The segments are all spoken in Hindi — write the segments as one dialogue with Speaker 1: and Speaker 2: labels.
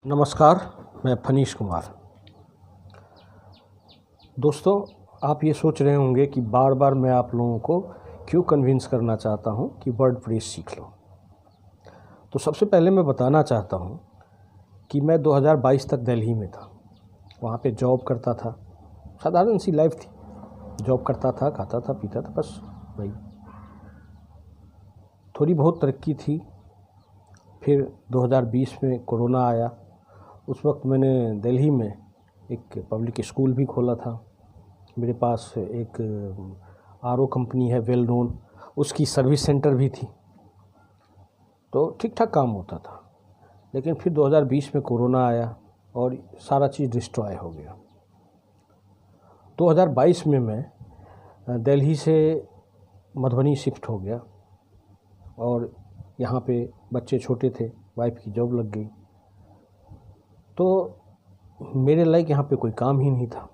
Speaker 1: नमस्कार, मैं फनीश कुमार। दोस्तों, आप ये सोच रहे होंगे कि बार बार मैं आप लोगों को क्यों कन्विंस करना चाहता हूँ कि वर्डप्रेस सीख लो। तो सबसे पहले मैं बताना चाहता हूँ कि मैं 2022 तक दिल्ली में था। वहाँ पे जॉब करता था, साधारण सी लाइफ थी। जॉब करता था, खाता था, पीता था, बस वही। थोड़ी बहुत तरक्की थी। फिर 2020 में कोरोना आया। उस वक्त मैंने दिल्ली में एक पब्लिक स्कूल भी खोला था। मेरे पास एक आरओ कंपनी है वेल नोन, उसकी सर्विस सेंटर भी थी, तो ठीक ठाक काम होता था। लेकिन फिर 2020 में कोरोना आया और सारा चीज़ डिस्ट्रॉय हो गया। 2022 में मैं दिल्ली से मधुबनी शिफ्ट हो गया और यहाँ पे बच्चे छोटे थे, वाइफ की जॉब लग गई, तो मेरे लायक यहाँ पे कोई काम ही नहीं था।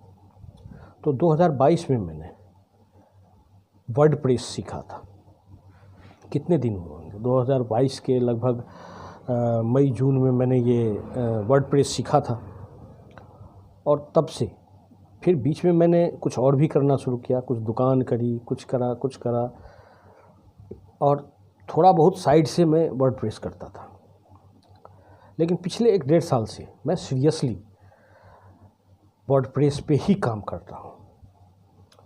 Speaker 1: तो 2022 में मैंने वर्डप्रेस सीखा था। कितने दिन हुए होंगे, 2022 के लगभग मई जून में मैंने ये वर्डप्रेस सीखा था। और तब से फिर बीच में मैंने कुछ और भी करना शुरू किया, कुछ दुकान करी, कुछ करा और थोड़ा बहुत साइड से मैं वर्डप्रेस करता था। लेकिन पिछले 1-1.5 साल से मैं सीरियसली वर्डप्रेस पे ही काम कर रहा हूँ।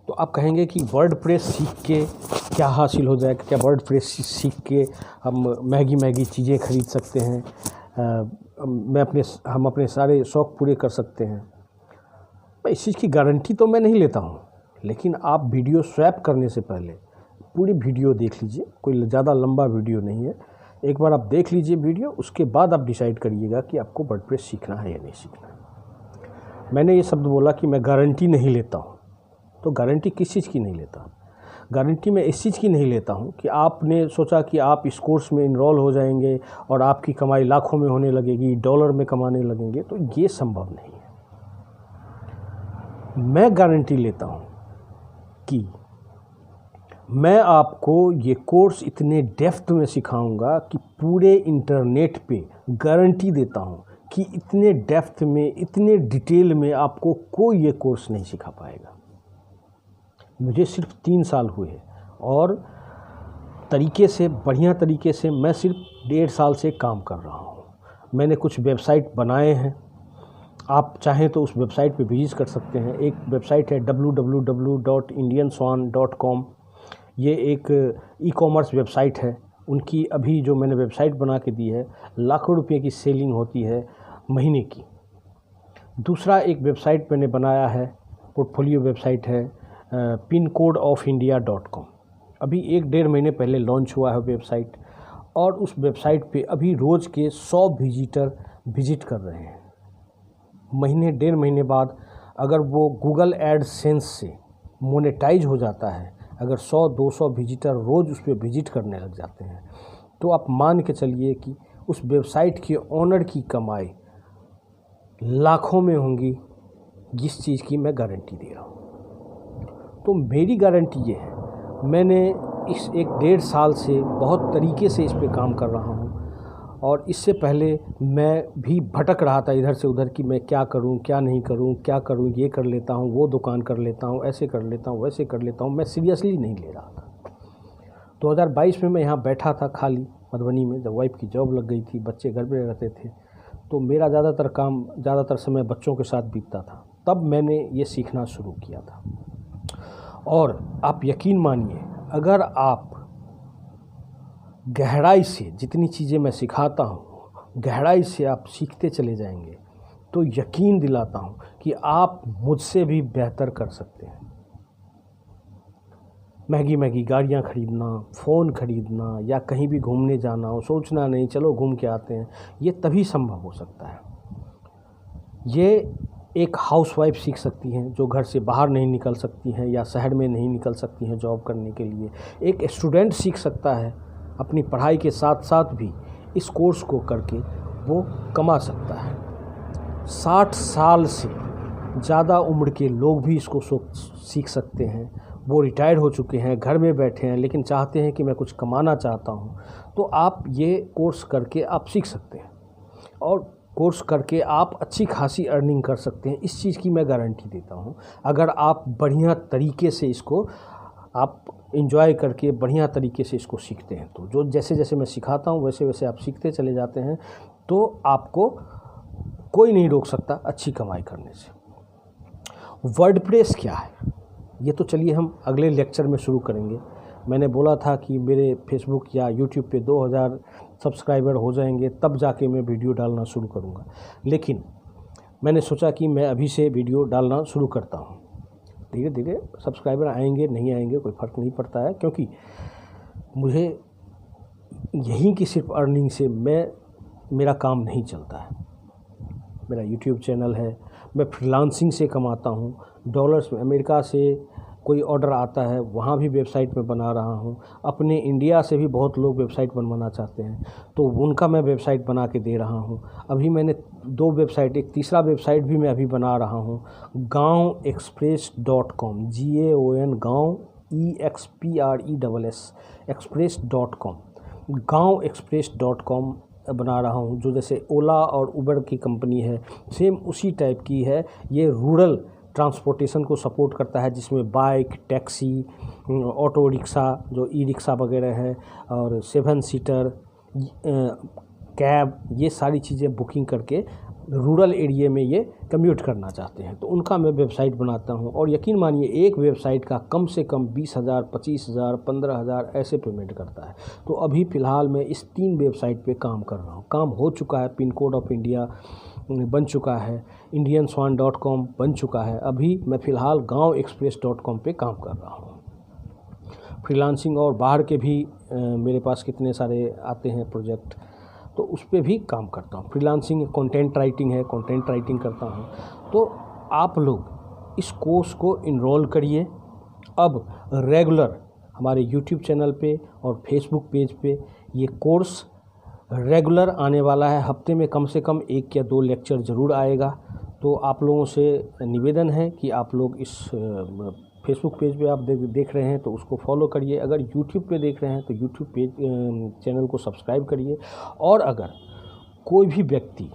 Speaker 1: तो आप कहेंगे कि वर्डप्रेस सीख के क्या हासिल हो जाएगा, क्या वर्डप्रेस सीख के हम महंगी चीज़ें खरीद सकते हैं, हम अपने सारे शौक़ पूरे कर सकते हैं। मैं इस चीज़ की गारंटी तो मैं नहीं लेता हूँ, लेकिन आप वीडियो स्वैप करने से पहले पूरी वीडियो देख लीजिए। कोई ज़्यादा लंबा वीडियो नहीं है, एक बार आप देख लीजिए वीडियो, उसके बाद आप डिसाइड करिएगा कि आपको वर्डप्रेस सीखना है या नहीं सीखना है। मैंने ये शब्द बोला कि मैं गारंटी नहीं लेता हूँ। तो गारंटी किस चीज़ की नहीं लेता? गारंटी मैं इस चीज़ की नहीं लेता हूँ कि आपने सोचा कि आप इस कोर्स में इनरोल हो जाएंगे और आपकी कमाई लाखों में होने लगेगी, डॉलर में कमाने लगेंगे, तो ये संभव नहीं है। मैं गारंटी लेता हूँ कि मैं आपको ये कोर्स इतने डेप्थ में सिखाऊंगा कि पूरे इंटरनेट पे गारंटी देता हूँ कि इतने डेप्थ में, इतने डिटेल में आपको कोई ये कोर्स नहीं सिखा पाएगा। मुझे सिर्फ 3 साल हुए और बढ़िया तरीके से मैं सिर्फ 1.5 साल से काम कर रहा हूँ। मैंने कुछ वेबसाइट बनाए हैं, आप चाहें तो उस वेबसाइट पे विजिट कर सकते हैं। एक वेबसाइट है www.indianswan.com। ये एक ई-कॉमर्स वेबसाइट है। उनकी अभी जो मैंने वेबसाइट बना के दी है, लाखों रुपए की सेलिंग होती है महीने की। दूसरा एक वेबसाइट मैंने बनाया है, पोर्टफोलियो वेबसाइट है, pincodeofindia.com। अभी 1-1.5 महीने पहले लॉन्च हुआ है वेबसाइट, और उस वेबसाइट पे अभी रोज़ के 100 विजिटर विजिट कर रहे हैं। महीने 1.5 महीने बाद अगर वो गूगल एडसेंस से मोनेटाइज हो जाता है, अगर 100-200 विजिटर रोज़ उस पर विजिट करने लग जाते हैं, तो आप मान के चलिए कि उस वेबसाइट के ओनर की कमाई लाखों में होंगी, जिस चीज़ की मैं गारंटी दे रहा हूँ। तो मेरी गारंटी ये है, मैंने इस 1-1.5 साल से बहुत तरीके से इस पे काम कर रहा हूँ। और इससे पहले मैं भी भटक रहा था इधर से उधर कि मैं क्या करूं, क्या नहीं करूं, क्या करूं, ये कर लेता हूं, वो दुकान कर लेता हूं, ऐसे कर लेता हूं, वैसे कर लेता हूं। मैं सीरियसली नहीं ले रहा था। 2022 में मैं यहाँ बैठा था खाली मधुबनी में, जब वाइफ की जॉब लग गई थी, बच्चे घर पे रहते थे, तो मेरा ज़्यादातर समय बच्चों के साथ बीतता था। तब मैंने ये सीखना शुरू किया था। और आप यकीन मानिए, अगर आप गहराई से, जितनी चीज़ें मैं सिखाता हूँ, गहराई से आप सीखते चले जाएंगे, तो यकीन दिलाता हूँ कि आप मुझसे भी बेहतर कर सकते हैं। महंगी गाड़ियाँ खरीदना, फ़ोन खरीदना या कहीं भी घूमने जाना हो, सोचना नहीं चलो घूम के आते हैं, ये तभी संभव हो सकता है। ये एक हाउसवाइफ सीख सकती हैं जो घर से बाहर नहीं निकल सकती हैं या शहर में नहीं निकल सकती हैं जॉब करने के लिए। एक स्टूडेंट सीख सकता है, अपनी पढ़ाई के साथ साथ भी इस कोर्स को करके वो कमा सकता है। 60 साल से ज़्यादा उम्र के लोग भी इसको सीख सकते हैं। वो रिटायर हो चुके हैं, घर में बैठे हैं, लेकिन चाहते हैं कि मैं कुछ कमाना चाहता हूँ, तो आप ये कोर्स करके आप सीख सकते हैं। और कोर्स करके आप अच्छी खासी अर्निंग कर सकते हैं। इस चीज़ की मैं गारंटी देता हूँ। अगर आप बढ़िया तरीके से इसको आप एंजॉय करके बढ़िया तरीके से इसको सीखते हैं तो जो जैसे जैसे मैं सिखाता हूँ वैसे वैसे आप सीखते चले जाते हैं तो आपको कोई नहीं रोक सकता अच्छी कमाई करने से। वर्डप्रेस क्या है ये तो चलिए हम अगले लेक्चर में शुरू करेंगे। मैंने बोला था कि मेरे फेसबुक या यूट्यूब पे 2000 सब्सक्राइबर हो जाएंगे तब जाके मैं वीडियो डालना शुरू करूँगा, लेकिन मैंने सोचा कि मैं अभी से वीडियो डालना शुरू करता हूँ। धीरे धीरे सब्सक्राइबर आएंगे नहीं आएंगे कोई फ़र्क नहीं पड़ता है, क्योंकि मुझे यहीं की सिर्फ अर्निंग से मेरा काम नहीं चलता है। मेरा यूट्यूब चैनल है, मैं फ्रीलांसिंग से कमाता हूँ, डॉलर्स में। अमेरिका से कोई ऑर्डर आता है वहाँ भी वेबसाइट में बना रहा हूँ। अपने इंडिया से भी बहुत लोग वेबसाइट बनवाना चाहते हैं तो उनका मैं वेबसाइट बना के दे रहा हूँ। अभी मैंने 2 वेबसाइट, एक तीसरा वेबसाइट भी मैं अभी बना रहा हूँ, gaonexpress.com, GAON गाँव EXPRESS express.com, gaonexpress.com बना रहा हूँ। जो जैसे ओला और उबर की कंपनी है सेम उसी टाइप की है। ये रूरल ट्रांसपोर्टेशन को सपोर्ट करता है, जिसमें बाइक, टैक्सी, ऑटो रिक्शा जो ई रिक्शा वगैरह है और 7 सीटर कैब, ये सारी चीज़ें बुकिंग करके रूरल एरिया में ये कम्यूट करना चाहते हैं तो उनका मैं वेबसाइट बनाता हूं। और यकीन मानिए एक वेबसाइट का कम से कम 20,000, 25,000, 15,000 ऐसे पेमेंट करता है। तो अभी फ़िलहाल मैं इस 3 वेबसाइट पे काम कर रहा हूं। काम हो चुका है, पिन कोड ऑफ इंडिया बन चुका है, indianswan.com बन चुका है। अभी मैं फ़िलहाल gaonexpress.com पे काम कर रहा हूँ। फ्रीलांसिंग और बाहर के भी मेरे पास कितने सारे आते हैं प्रोजेक्ट, तो उस पे भी काम करता हूँ। फ्रीलांसिंग कंटेंट राइटिंग है, कंटेंट राइटिंग करता हूँ। तो आप लोग इस कोर्स को इनरोल करिए। अब रेगुलर हमारे यूट्यूब चैनल पे और फेसबुक पेज पे ये कोर्स रेगुलर आने वाला है। हफ्ते में कम से कम 1 या 2 लेक्चर ज़रूर आएगा। तो आप लोगों से निवेदन है कि आप लोग इस फेसबुक पेज पे आप देख रहे हैं तो उसको फॉलो करिए। अगर यूट्यूब पे देख रहे हैं तो यूट्यूब पेज चैनल को सब्सक्राइब करिए। और अगर कोई भी व्यक्ति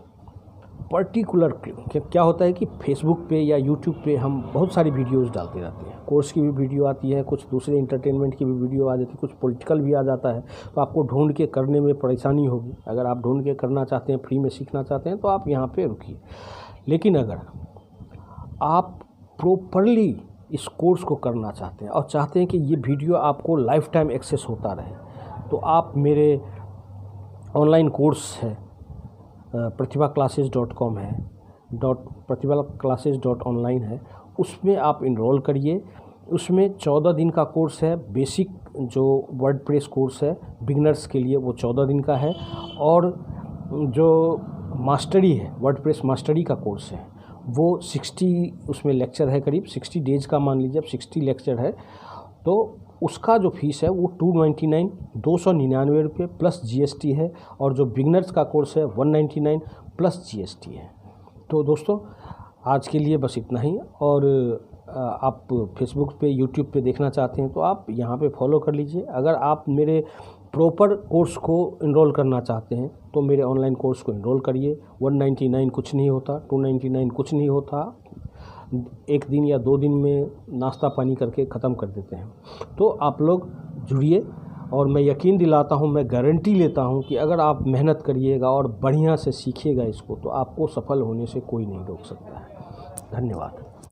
Speaker 1: पर्टिकुलर, क्या होता है कि फेसबुक पे या यूट्यूब पे हम बहुत सारी वीडियोस डालते रहते हैं। कोर्स की भी वीडियो आती है, कुछ दूसरे इंटरटेनमेंट की भी वीडियो आ जाती है, कुछ पॉलिटिकल भी आ जाता है। तो आपको ढूंढ के करने में परेशानी होगी। अगर आप ढूंढ के करना चाहते हैं, फ्री में सीखना चाहते हैं तो आप यहाँ पे रुकिए। लेकिन अगर आप प्रॉपरली इस कोर्स को करना चाहते हैं और चाहते हैं कि ये वीडियो आपको लाइफ टाइम एक्सेस होता रहे, तो आप मेरे ऑनलाइन कोर्स है प्रतिभाclasses.com है, प्रतिभाclasses.online है, उसमें आप इनरोल करिए। उसमें 14 दिन का कोर्स है। बेसिक जो वर्डप्रेस कोर्स है बिगनर्स के लिए वो 14 दिन का है, और जो मास्टरी है, वर्डप्रेस मास्टरी का कोर्स है, वो 60 उसमें लेक्चर है, करीब 60 डेज़ का मान लीजिए। अब 60 लेक्चर है तो उसका जो फीस है वो 299 रुपये प्लस GST है। और जो बिगनर्स का कोर्स है 199 प्लस GST है। तो दोस्तों आज के लिए बस इतना ही। और आप फेसबुक पे, यूट्यूब पे देखना चाहते हैं तो आप यहाँ पे फॉलो कर लीजिए। अगर आप मेरे प्रॉपर कोर्स को इनरोल करना चाहते हैं तो मेरे ऑनलाइन कोर्स को इनरोल करिए। 199 कुछ नहीं होता, 299 कुछ नहीं होता। 1 दिन या 2 दिन में नाश्ता पानी करके ख़त्म कर देते हैं। तो आप लोग जुड़िए और मैं यकीन दिलाता हूँ, मैं गारंटी लेता हूँ कि अगर आप मेहनत करिएगा और बढ़िया से सीखिएगा इसको तो आपको सफल होने से कोई नहीं रोक सकता है। धन्यवाद।